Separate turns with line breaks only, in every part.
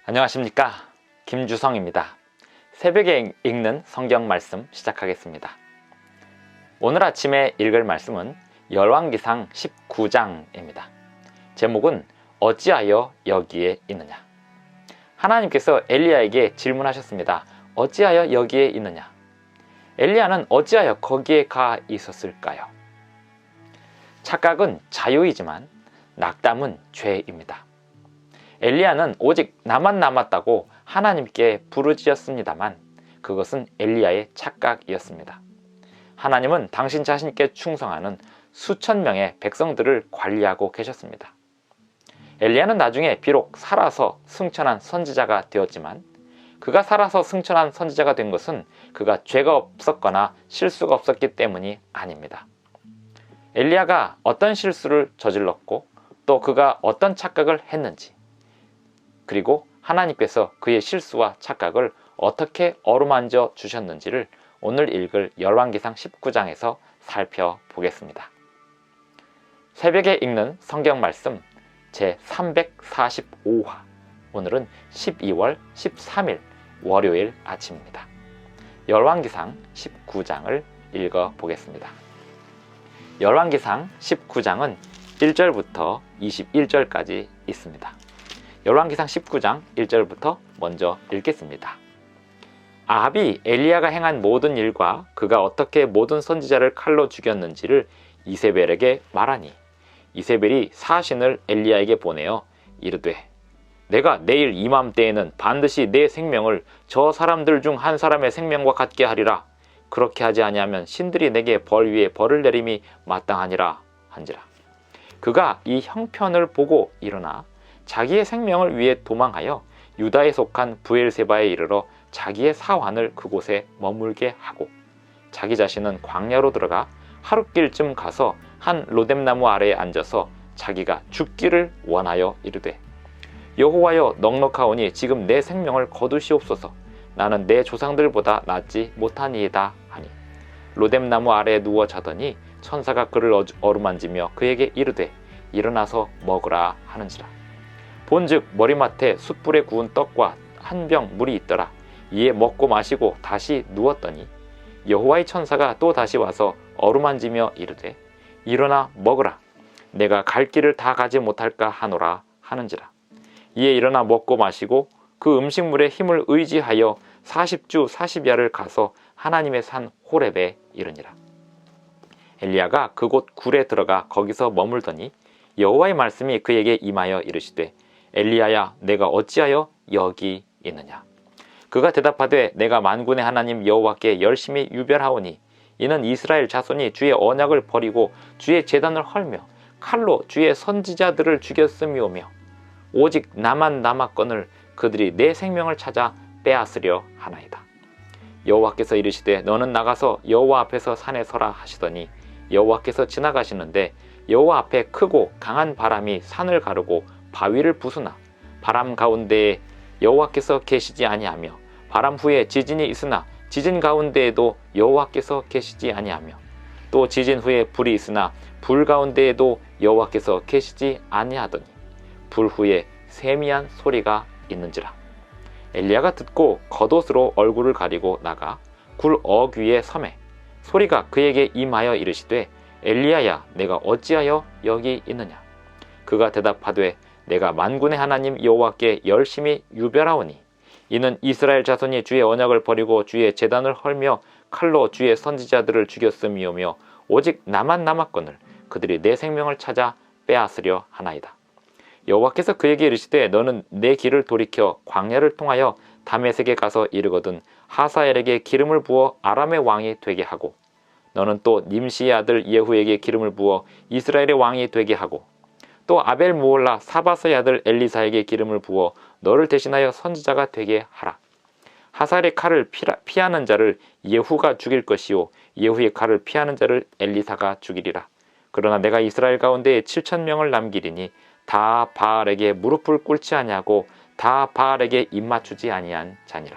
안녕하십니까, 김주성입니다. 새벽에 읽는 성경 말씀 시작하겠습니다. 오늘 아침에 읽을 말씀은 열왕기상 19장입니다. 제목은 어찌하여 여기에 있느냐. 하나님께서 엘리야에게 질문하셨습니다. 어찌하여 여기에 있느냐. 엘리야는 어찌하여 거기에 가 있었을까요? 착각은 자유이지만 낙담은 죄입니다. 엘리야는 오직 나만 남았다고 하나님께 부르짖었습니다만 그것은 엘리야의 착각이었습니다. 하나님은 당신 자신께 충성하는 수천 명의 백성들을 관리하고 계셨습니다. 엘리야는 나중에 비록 살아서 승천한 선지자가 되었지만 그가 살아서 승천한 선지자가 된 것은 그가 죄가 없었거나 실수가 없었기 때문이 아닙니다. 엘리야가 어떤 실수를 저질렀고 또 그가 어떤 착각을 했는지, 그리고 하나님께서 그의 실수와 착각을 어떻게 어루만져 주셨는지를 오늘 읽을 열왕기상 19장에서 살펴보겠습니다. 새벽에 읽는 성경 말씀 제345화, 오늘은 12월 13일 월요일 아침입니다. 열왕기상 19장을 읽어보겠습니다. 열왕기상 19장은 1절부터 21절까지 있습니다. 열왕기상 19장 1절부터 먼저 읽겠습니다. 아합이 엘리야가 행한 모든 일과 그가 어떻게 모든 선지자를 칼로 죽였는지를 이세벨에게 말하니 이세벨이 사신을 엘리야에게 보내어 이르되 내가 내일 이맘때에는 반드시 내 생명을 저 사람들 중 한 사람의 생명과 같게 하리라. 그렇게 하지 아니하면 신들이 내게 벌 위에 벌을 내림이 마땅하니라 한지라. 그가 이 형편을 보고 일어나 자기의 생명을 위해 도망하여 유다에 속한 브엘세바에 이르러 자기의 사환을 그곳에 머물게 하고 자기 자신은 광야로 들어가 하룻길쯤 가서 한 로뎀나무 아래에 앉아서 자기가 죽기를 원하여 이르되 여호와여, 넉넉하오니 지금 내 생명을 거두시옵소서. 나는 내 조상들보다 낫지 못하니이다 하니 로뎀나무 아래에 누워 자더니 천사가 그를 어루만지며 그에게 이르되 일어나서 먹으라 하는지라. 본즉 머리맡에 숯불에 구운 떡과 한 병 물이 있더라. 이에 먹고 마시고 다시 누웠더니 여호와의 천사가 또 다시 와서 어루만지며 이르되 일어나 먹으라. 내가 갈 길을 다 가지 못할까 하노라 하는지라. 이에 일어나 먹고 마시고 그 음식물의 힘을 의지하여 40주 40야를 가서 하나님의 산 호렙에 이르니라. 엘리야가 그곳 굴에 들어가 거기서 머물더니 여호와의 말씀이 그에게 임하여 이르시되 엘리야야, 내가 어찌하여 여기 있느냐. 그가 대답하되 내가 만군의 하나님 여호와께 열심히 유별하오니 이는 이스라엘 자손이 주의 언약을 버리고 주의 제단을 헐며 칼로 주의 선지자들을 죽였음이오며 오직 나만 남았거늘 그들이 내 생명을 찾아 빼앗으려 하나이다. 여호와께서 이르시되 너는 나가서 여호와 앞에서 산에 서라 하시더니 여호와께서 지나가시는데 여호와 앞에 크고 강한 바람이 산을 가르고 바위를 부수나 바람 가운데에 여호와께서 계시지 아니하며 바람 후에 지진이 있으나 지진 가운데에도 여호와께서 계시지 아니하며 또 지진 후에 불이 있으나 불 가운데에도 여호와께서 계시지 아니하더니 불 후에 세미한 소리가 있는지라. 엘리야가 듣고 겉옷으로 얼굴을 가리고 나가 굴 어귀에 서매 소리가 그에게 임하여 이르시되 엘리야야, 내가 어찌하여 여기 있느냐. 그가 대답하되 내가 만군의 하나님 여호와께 열심히 유별하오니 이는 이스라엘 자손이 주의 언약을 버리고 주의 제단을 헐며 칼로 주의 선지자들을 죽였음이오며 오직 나만 남았거늘 그들이 내 생명을 찾아 빼앗으려 하나이다. 여호와께서 그에게 이르시되 너는 내 길을 돌이켜 광야를 통하여 다메섹에 가서 이르거든 하사엘에게 기름을 부어 아람의 왕이 되게 하고 너는 또 님시의 아들 예후에게 기름을 부어 이스라엘의 왕이 되게 하고 또 아벨 무올라 사바스의 아들 엘리사에게 기름을 부어 너를 대신하여 선지자가 되게 하라. 하사엘의 칼을 피하는 자를 예후가 죽일 것이요 예후의 칼을 피하는 자를 엘리사가 죽이리라. 그러나 내가 이스라엘 가운데 7,000명을 남기리니 다 바알에게 무릎을 꿇지 아니하고 다 바알에게 입맞추지 아니한 자니라.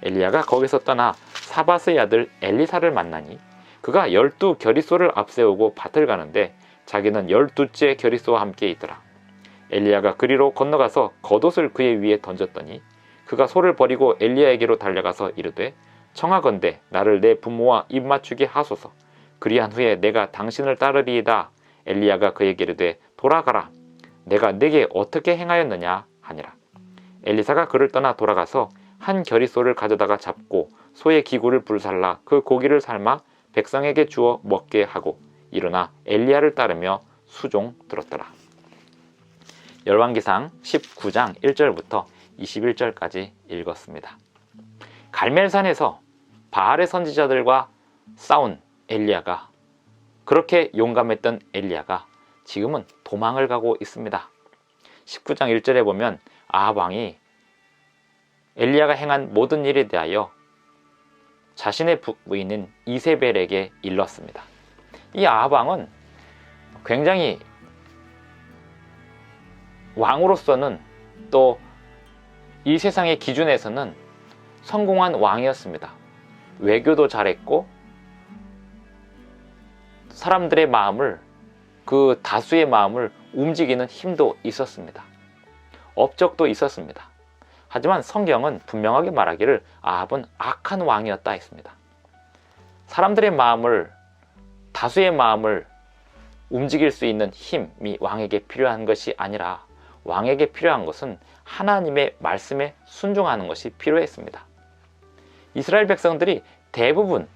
엘리야가 거기서 떠나 사바스의 아들 엘리사를 만나니 그가 12 겨리소를 앞세우고 밭을 가는데 자기는 12째 겨리소와 함께 있더라. 엘리야가 그리로 건너가서 겉옷을 그의 위에 던졌더니 그가 소를 버리고 엘리야에게로 달려가서 이르되 청하건대 나를 내 부모와 입맞추게 하소서. 그리한 후에 내가 당신을 따르리이다. 엘리야가 그에게 이르되 돌아가라. 내가 네게 어떻게 행하였느냐 하니라. 엘리사가 그를 떠나 돌아가서 한 겨리소를 가져다가 잡고 소의 기구를 불살라 그 고기를 삶아 백성에게 주어 먹게 하고 일어나 엘리야를 따르며 수종 들었더라. 열왕기상 19장 1절부터 21절까지 읽었습니다. 갈멜산에서 바알의 선지자들과 싸운 엘리야가, 그렇게 용감했던 엘리야가 지금은 도망을 가고 있습니다. 19장 1절에 보면 아합 왕이 엘리야가 행한 모든 일에 대하여 자신의 부인인 이세벨에게 일렀습니다. 이 아합 왕은 굉장히 왕으로서는 또 이 세상의 기준에서는 성공한 왕이었습니다. 외교도 잘했고 사람들의 마음을, 그 다수의 마음을 움직이는 힘도 있었습니다. 업적도 있었습니다. 하지만 성경은 분명하게 말하기를 아합은 악한 왕이었다 했습니다. 사람들의 마음을, 다수의 마음을 움직일 수 있는 힘이 왕에게 필요한 것이 아니라 왕에게 필요한 것은 하나님의 말씀에 순종하는 것이 필요했습니다. 이스라엘 백성들이 대부분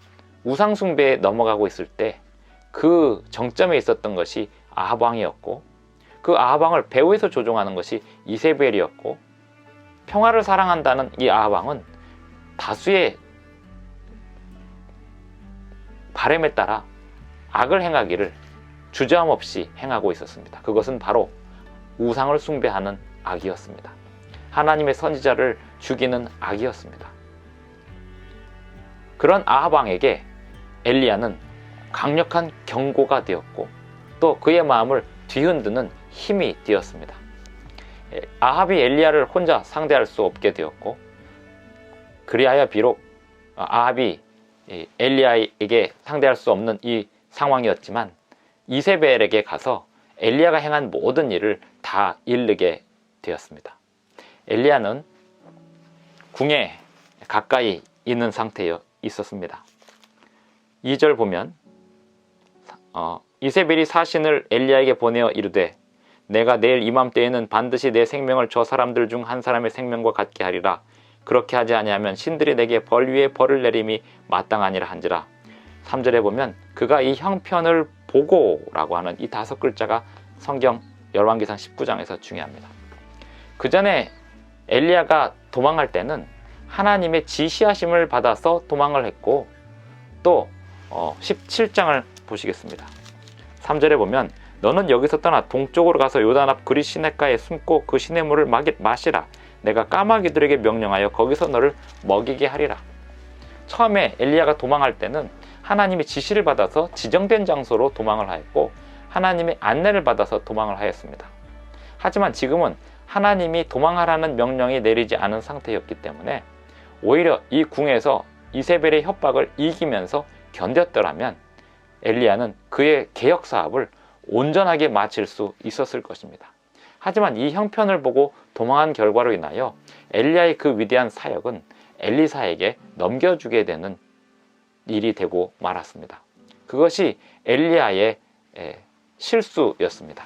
우상 숭배에 넘어가고 있을 때 그 정점에 있었던 것이 아합 왕이었고, 그 아합 왕을 배후에서 조종하는 것이 이세벨이었고, 평화를 사랑한다는 이 아합 왕은 다수의 바람에 따라 악을 행하기를 주저함 없이 행하고 있었습니다. 그것은 바로 우상을 숭배하는 악이었습니다. 하나님의 선지자를 죽이는 악이었습니다. 그런 아합 왕에게 엘리야는 강력한 경고가 되었고 또 그의 마음을 뒤흔드는 힘이 되었습니다. 아합이 엘리야를 혼자 상대할 수 없게 되었고, 그리하여 비록 아합이 엘리야에게 상대할 수 없는 이 상황이었지만 이세벨에게 가서 엘리야가 행한 모든 일을 다 일르게 되었습니다. 엘리야는 궁에 가까이 있는 상태에 있었습니다. 2절 보면 이세벨이 사신을 엘리야에게 보내어 이르되 내가 내일 이맘때에는 반드시 내 생명을 저 사람들 중 한 사람의 생명과 같게 하리라. 그렇게 하지 아니하면 신들이 내게 벌 위에 벌을 내림이 마땅하니라 한지라. 3절에 보면 그가 이 형편을 보고라고 하는 이 5글자가 성경 열왕기상 19장에서 중요합니다. 그 전에 엘리야가 도망할 때는 하나님의 지시하심을 받아서 도망을 했고, 또 17장을 보시겠습니다. 3절에 보면 너는 여기서 떠나 동쪽으로 가서 요단 앞 그리 시냇가에 숨고 그 시냇물을 마시라. 내가 까마귀들에게 명령하여 거기서 너를 먹이게 하리라. 처음에 엘리야가 도망할 때는 하나님의 지시를 받아서 지정된 장소로 도망을 하였고 하나님의 안내를 받아서 도망을 하였습니다. 하지만 지금은 하나님이 도망하라는 명령이 내리지 않은 상태였기 때문에 오히려 이 궁에서 이세벨의 협박을 이기면서 견뎠더라면 엘리야는 그의 개혁 사업을 온전하게 마칠 수 있었을 것입니다. 하지만 이 형편을 보고 도망한 결과로 인하여 엘리야의 그 위대한 사역은 엘리사에게 넘겨주게 되는 일이 되고 말았습니다. 그것이 엘리야의 실수였습니다.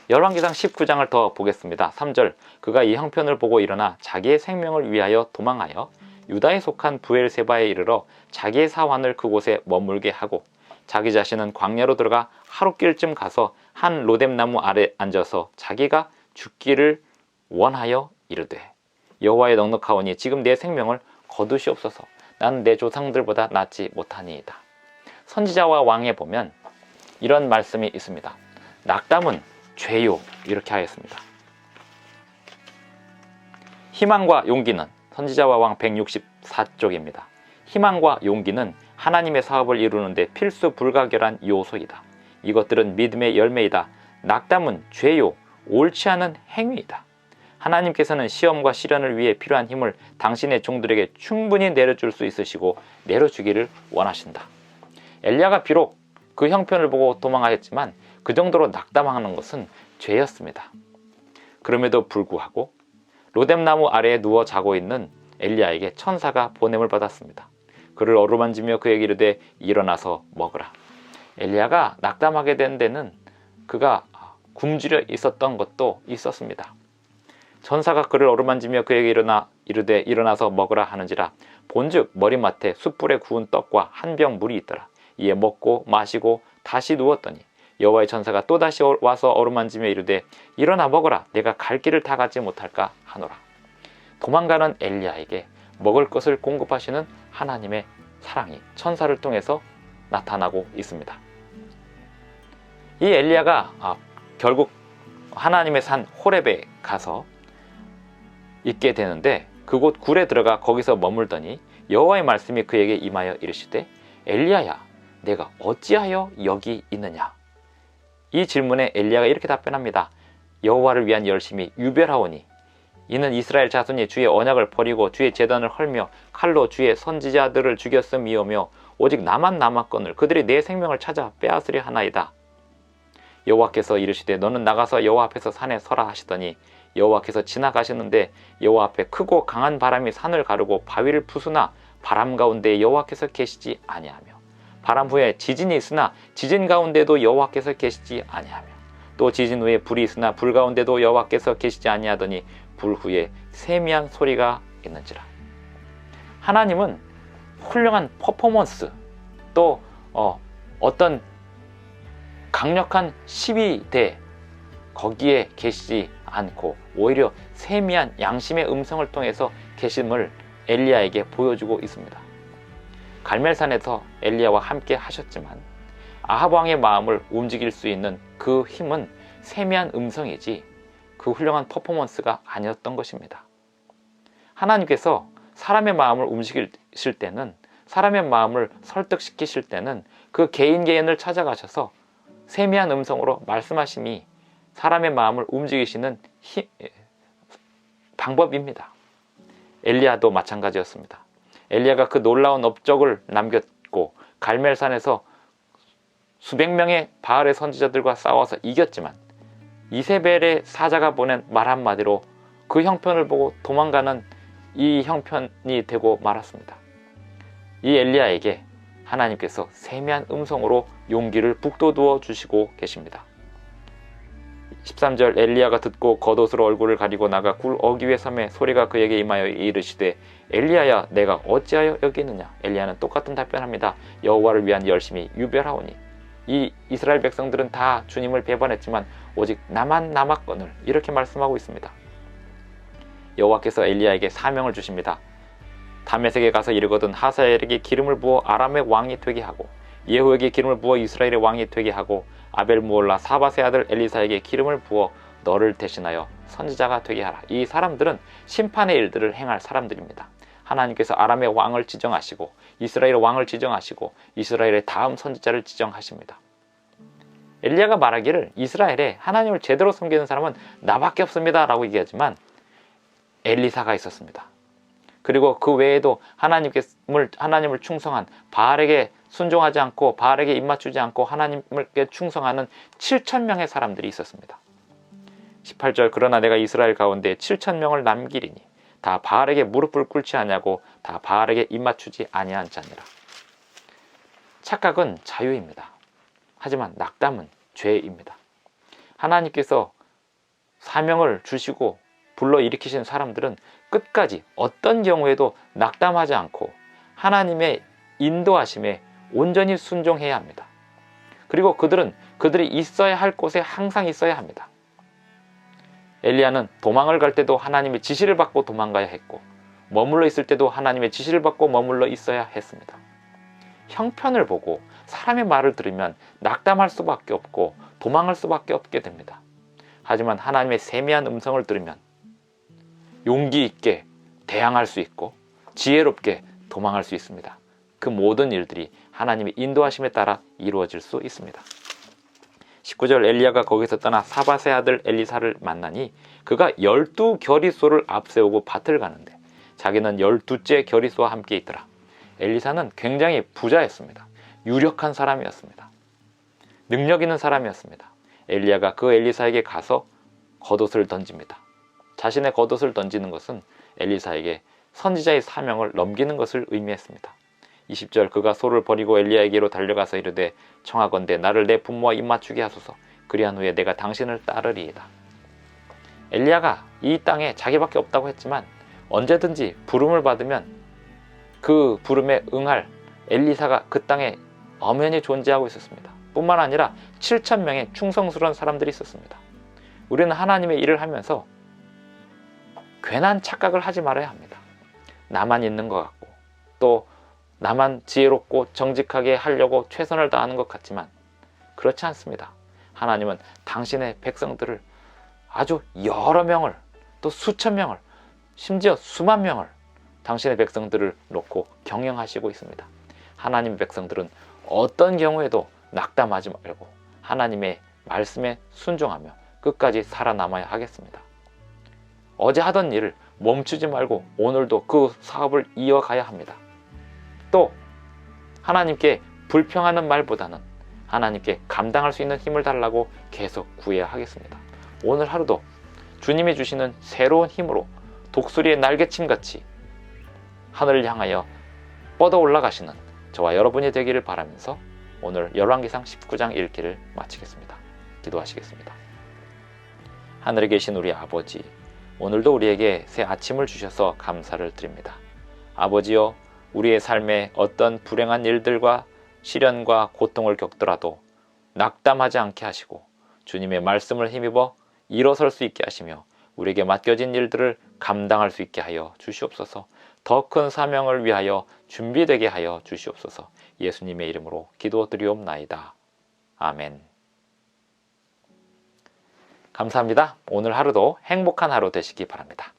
열왕기상 19장을 더 보겠습니다. 3절 그가 이 형편을 보고 일어나 자기의 생명을 위하여 도망하여 유다에 속한 부엘세바에 이르러 자기의 사환을 그곳에 머물게 하고 자기 자신은 광야로 들어가 하룻길쯤 가서 한 로뎀나무 아래 앉아서 자기가 죽기를 원하여 이르되 여호와의 넉넉하오니 지금 내 생명을 거두시옵소서. 나는 내 조상들보다 낫지 못하니이다. 선지자와 왕에 보면 이런 말씀이 있습니다. 낙담은 죄요, 이렇게 하였습니다. 희망과 용기는 선지자와 왕 164쪽입니다. 희망과 용기는 하나님의 사업을 이루는 데 필수 불가결한 요소이다. 이것들은 믿음의 열매이다. 낙담은 죄요, 옳지 않은 행위이다. 하나님께서는 시험과 시련을 위해 필요한 힘을 당신의 종들에게 충분히 내려줄 수 있으시고 내려주기를 원하신다. 엘리야가 비록 그 형편을 보고 도망하였지만 그 정도로 낙담하는 것은 죄였습니다. 그럼에도 불구하고 로뎀나무 아래에 누워 자고 있는 엘리야에게 천사가 보냄을 받았습니다. 그를 어루만지며 그에게 이르되 일어나서 먹으라. 엘리야가 낙담하게 된 데는 그가 굶주려 있었던 것도 있었습니다. 천사가 그를 어루만지며 그에게 이르되 일어나서 먹으라 하는지라 본즉 머리맡에 숯불에 구운 떡과 한 병 물이 있더라. 이에 먹고 마시고 다시 누웠더니 여호와의 천사가 또다시 와서 어루만지며 이르되 일어나 먹으라. 내가 갈 길을 다 가지 못할까 하노라. 도망가는 엘리야에게 먹을 것을 공급하시는 하나님의 사랑이 천사를 통해서 나타나고 있습니다. 이 엘리야가 결국 하나님의 산 호렙에 가서 있게 되는데 그곳 굴에 들어가 거기서 머물더니 여호와의 말씀이 그에게 임하여 이르시되 엘리야야 내가 어찌하여 여기 있느냐. 이 질문에 엘리야가 이렇게 답변합니다. 여호와를 위한 열심히 유별하오니 이는 이스라엘 자손이 주의 언약을 버리고 주의 제단을 헐며 칼로 주의 선지자들을 죽였음이오며 오직 나만 남았거늘 그들이 내 생명을 찾아 빼앗으려 하나이다. 여호와께서 이르시되 너는 나가서 여호와 앞에서 산에 서라 하시더니 여호와께서 지나가시는데 여호와 앞에 크고 강한 바람이 산을 가르고 바위를 부수나 바람 가운데 여호와께서 계시지 아니하며 바람 후에 지진이 있으나 지진 가운데도 여호와께서 계시지 아니하며 또 지진 후에 불이 있으나 불 가운데도 여호와께서 계시지 아니하더니 불 후에 세미한 소리가 있는지라. 하나님은 훌륭한 퍼포먼스 또 어떤 강력한 시위대 거기에 계시지 않고 오히려 세미한 양심의 음성을 통해서 계심을 엘리야에게 보여주고 있습니다. 갈멜산에서 엘리야와 함께 하셨지만 아합 왕의 마음을 움직일 수 있는 그 힘은 세미한 음성이지 그 훌륭한 퍼포먼스가 아니었던 것입니다. 하나님께서 사람의 마음을 움직이실 때는 사람의 마음을 설득시키실 때는 그 개인을 찾아가셔서 세미한 음성으로 말씀하심이 사람의 마음을 움직이시는 방법입니다. 엘리야도 마찬가지였습니다. 엘리야가 그 놀라운 업적을 남겼고 갈멜산에서 수백 명의 바알의 선지자들과 싸워서 이겼지만 이세벨의 사자가 보낸 말 한마디로 그 형편을 보고 도망가는 이 형편이 되고 말았습니다. 이 엘리야에게 하나님께서 세미한 음성으로 용기를 북돋워 주시고 계십니다. 13절 엘리야가 듣고 겉옷으로 얼굴을 가리고 나가 굴 어귀 위에 섬에 소리가 그에게 임하여 이르시되 엘리야야 내가 어찌하여 여기 있느냐. 엘리야는 똑같은 답변합니다. 여호와를 위한 열심히 유별하오니 이 이스라엘 백성들은 다 주님을 배반했지만 오직 나만 남았거늘 이렇게 말씀하고 있습니다. 여호와께서 엘리야에게 사명을 주십니다. 다메섹에 가서 이르거든 하사엘에게 기름을 부어 아람의 왕이 되게 하고 예후에게 기름을 부어 이스라엘의 왕이 되게 하고 아벨무올라 사밧의 아들 엘리사에게 기름을 부어 너를 대신하여 선지자가 되게 하라. 이 사람들은 심판의 일들을 행할 사람들입니다. 하나님께서 아람의 왕을 지정하시고 이스라엘의 왕을 지정하시고 이스라엘의 다음 선지자를 지정하십니다. 엘리야가 말하기를 이스라엘에 하나님을 제대로 섬기는 사람은 나밖에 없습니다 라고 얘기하지만 엘리사가 있었습니다. 그리고 그 외에도 하나님을 충성한 바알에게 순종하지 않고 바알에게 입맞추지 않고 하나님께 충성하는 7,000명의 사람들이 있었습니다. 18절 그러나 내가 이스라엘 가운데 7,000명을 남기리니 다 바알에게 무릎을 꿇지 아니하고 다 바알에게 입맞추지 아니한 자니라. 착각은 자유입니다. 하지만 낙담은 죄입니다. 하나님께서 사명을 주시고 불러일으키신 사람들은 끝까지 어떤 경우에도 낙담하지 않고 하나님의 인도하심에 온전히 순종해야 합니다. 그리고 그들이 있어야 할 곳에 항상 있어야 합니다. 엘리야는 도망을 갈 때도 하나님의 지시를 받고 도망가야 했고 머물러 있을 때도 하나님의 지시를 받고 머물러 있어야 했습니다. 형편을 보고 사람의 말을 들으면 낙담할 수밖에 없고 도망할 수밖에 없게 됩니다. 하지만 하나님의 세미한 음성을 들으면 용기 있게 대항할 수 있고 지혜롭게 도망할 수 있습니다. 그 모든 일들이 하나님의 인도하심에 따라 이루어질 수 있습니다. 19절 엘리야가 거기서 떠나 사밧의 아들 엘리사를 만나니 그가 12겨리소를 앞세우고 밭을 가는데 자기는 12째 겨리소와 함께 있더라. 엘리사는 굉장히 부자였습니다. 유력한 사람이었습니다. 능력 있는 사람이었습니다. 엘리야가 그 엘리사에게 가서 겉옷을 던집니다. 자신의 겉옷을 던지는 것은 엘리사에게 선지자의 사명을 넘기는 것을 의미했습니다. 20절 그가 소를 버리고 엘리야에게로 달려가서 이르되 청하건대 나를 내 분모와 입맞추게 하소서. 그리한 후에 내가 당신을 따르리이다. 엘리야가 이 땅에 자기밖에 없다고 했지만 언제든지 부름을 받으면 그 부름에 응할 엘리사가 그 땅에 엄연히 존재하고 있었습니다. 뿐만 아니라 7,000명의 충성스러운 사람들이 있었습니다. 우리는 하나님의 일을 하면서 괜한 착각을 하지 말아야 합니다. 나만 있는 것 같고 또 나만 지혜롭고 정직하게 하려고 최선을 다하는 것 같지만 그렇지 않습니다. 하나님은 당신의 백성들을 아주 여러 명을 또 수천 명을 심지어 수만 명을 당신의 백성들을 놓고 경영하시고 있습니다. 하나님의 백성들은 어떤 경우에도 낙담하지 말고 하나님의 말씀에 순종하며 끝까지 살아남아야 하겠습니다. 어제 하던 일을 멈추지 말고 오늘도 그 사업을 이어가야 합니다. 또 하나님께 불평하는 말보다는 하나님께 감당할 수 있는 힘을 달라고 계속 구해야 하겠습니다. 오늘 하루도 주님이 주시는 새로운 힘으로 독수리의 날개침같이 하늘을 향하여 뻗어 올라가시는 저와 여러분이 되기를 바라면서 오늘 열왕기상 19장 읽기를 마치겠습니다. 기도하시겠습니다. 하늘에 계신 우리 아버지, 오늘도 우리에게 새 아침을 주셔서 감사를 드립니다. 아버지여, 우리의 삶에 어떤 불행한 일들과 시련과 고통을 겪더라도 낙담하지 않게 하시고 주님의 말씀을 힘입어 일어설 수 있게 하시며 우리에게 맡겨진 일들을 감당할 수 있게 하여 주시옵소서. 더 큰 사명을 위하여 준비되게 하여 주시옵소서. 예수님의 이름으로 기도드리옵나이다. 아멘. 감사합니다. 오늘 하루도 행복한 하루 되시기 바랍니다.